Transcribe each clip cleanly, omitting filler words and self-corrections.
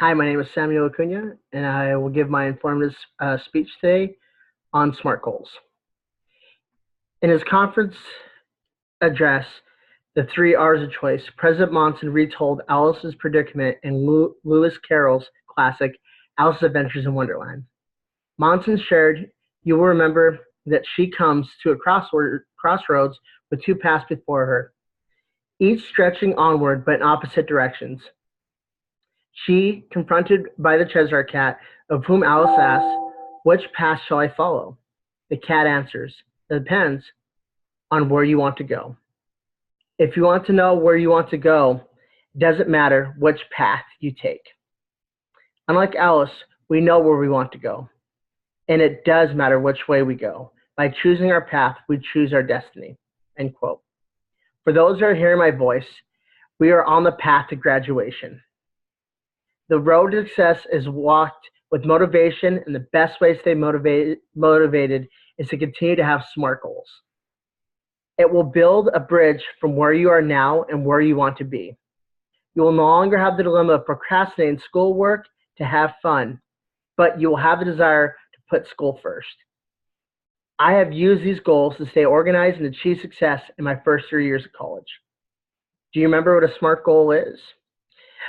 Hi, my name is Samuel Acuna, and I will give my informative speech today on SMART goals. In his conference address, The Three R's of Choice, President Monson retold Alice's predicament in Lewis Carroll's classic Alice's Adventures in Wonderland. Monson shared, "You will remember that she comes to a crossroads with two paths before her, each stretching onward but in opposite directions. She, confronted by the Cheshire Cat, of whom Alice asks, 'Which path shall I follow?' The cat answers, 'It depends on where you want to go.' If you want to know where you want to go, it doesn't matter which path you take. Unlike Alice, we know where we want to go, and it does matter which way we go. By choosing our path, we choose our destiny." End quote. For those that are hearing my voice, we are on the path to graduation. The road to success is walked with motivation, and the best way to stay motivated is to continue to have SMART goals. It will build a bridge from where you are now and where you want to be. You will no longer have the dilemma of procrastinating schoolwork to have fun, but you will have the desire to put school first. I have used these goals to stay organized and achieve success in my first 3 years of college. Do you remember what a SMART goal is?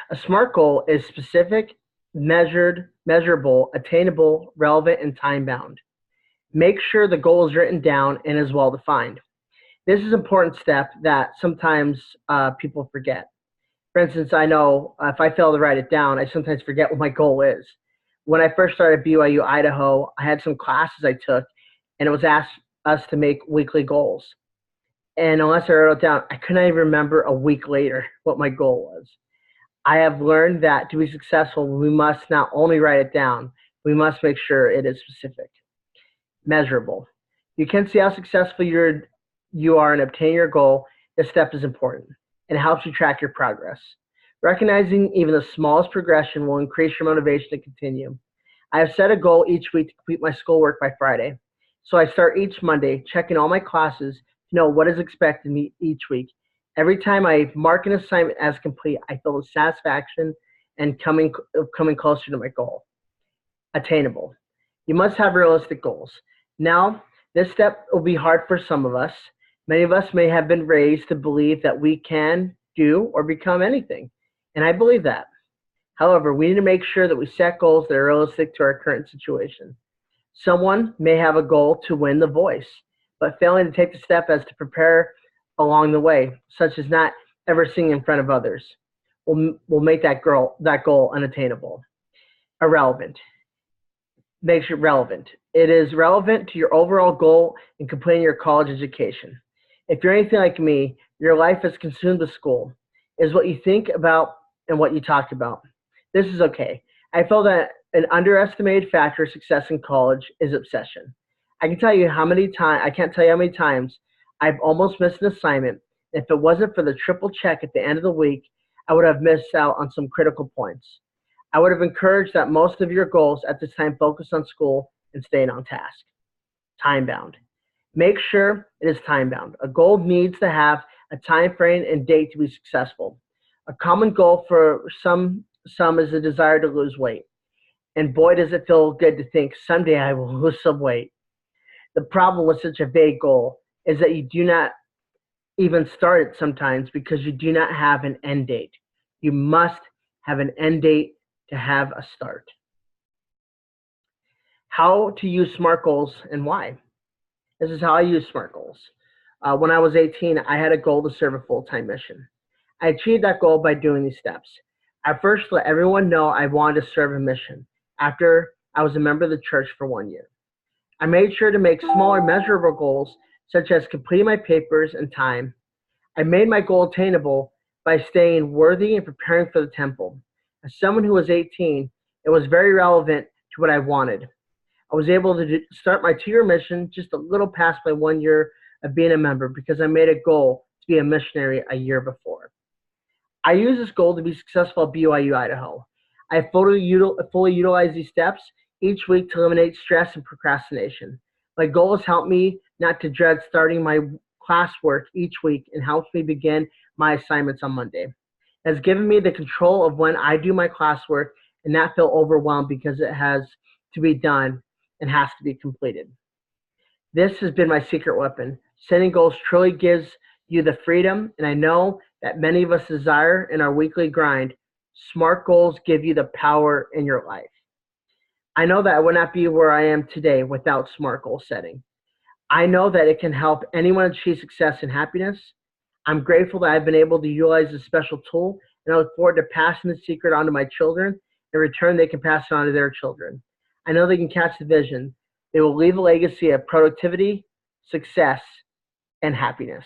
A SMART goal is specific, measurable, attainable, relevant, and time-bound. Make sure the goal is written down and is well-defined. This is an important step that sometimes people forget. For instance, I know if I fail to write it down, I sometimes forget what my goal is. When I first started BYU Idaho, I had some classes I took, and it was asked us to make weekly goals. And unless I wrote it down, I couldn't even remember a week later what my goal was. I have learned that to be successful, we must not only write it down, we must make sure it is specific. Measurable. You can see how successful you are in obtaining your goal. This step is important, and it helps you track your progress. Recognizing even the smallest progression will increase your motivation to continue. I have set a goal each week to complete my schoolwork by Friday. So I start each Monday checking all my classes to know what is expected of me each week. Every time I mark an assignment as complete, I feel the satisfaction and coming closer to my goal. Attainable. You must have realistic goals. Now, this step will be hard for some of us. Many of us may have been raised to believe that we can do or become anything, and I believe that. However, we need to make sure that we set goals that are realistic to our current situation. Someone may have a goal to win The Voice, but failing to take the step as to prepare along the way, such as not ever singing in front of others, will make that goal unattainable. Irrelevant. Makes it relevant. It is relevant to your overall goal in completing your college education. If you're anything like me, your life is consumed with school. It is what you think about and what you talk about. This is okay. I feel that an underestimated factor of success in college is obsession. I can't tell you how many times I've almost missed an assignment. If it wasn't for the triple check at the end of the week, I would have missed out on some critical points. I would have encouraged that most of your goals at this time focus on school and staying on task. Time-bound. Make sure it is time-bound. A goal needs to have a time frame and date to be successful. A common goal for some is the desire to lose weight. And boy, does it feel good to think someday I will lose some weight. The problem with such a vague goal is that you do not even start it sometimes because you do not have an end date. You must have an end date to have a start. How to use SMART goals and why. This is how I use SMART goals. When I was 18, I had a goal to serve a full-time mission. I achieved that goal by doing these steps. I first let everyone know I wanted to serve a mission after I was a member of the church for 1 year. I made sure to make smaller measurable goals, such as completing my papers and time. I made my goal attainable by staying worthy and preparing for the temple. As someone who was 18, it was very relevant to what I wanted. I was able to start my 2-year mission just a little past my 1 year of being a member because I made a goal to be a missionary a year before. I use this goal to be successful at BYU Idaho. I fully utilize these steps each week to eliminate stress and procrastination. My goal has helped me not to dread starting my classwork each week and helps me begin my assignments on Monday. It has given me the control of when I do my classwork and not feel overwhelmed because it has to be done and has to be completed. This has been my secret weapon. Setting goals truly gives you the freedom, and I know that many of us desire in our weekly grind. Smart goals give you the power in your life. I know that I would not be where I am today without smart goal setting. I know that it can help anyone achieve success and happiness. I'm grateful that I've been able to utilize this special tool, and I look forward to passing the secret on to my children. In return, they can pass it on to their children. I know they can catch the vision. They will leave a legacy of productivity, success, and happiness.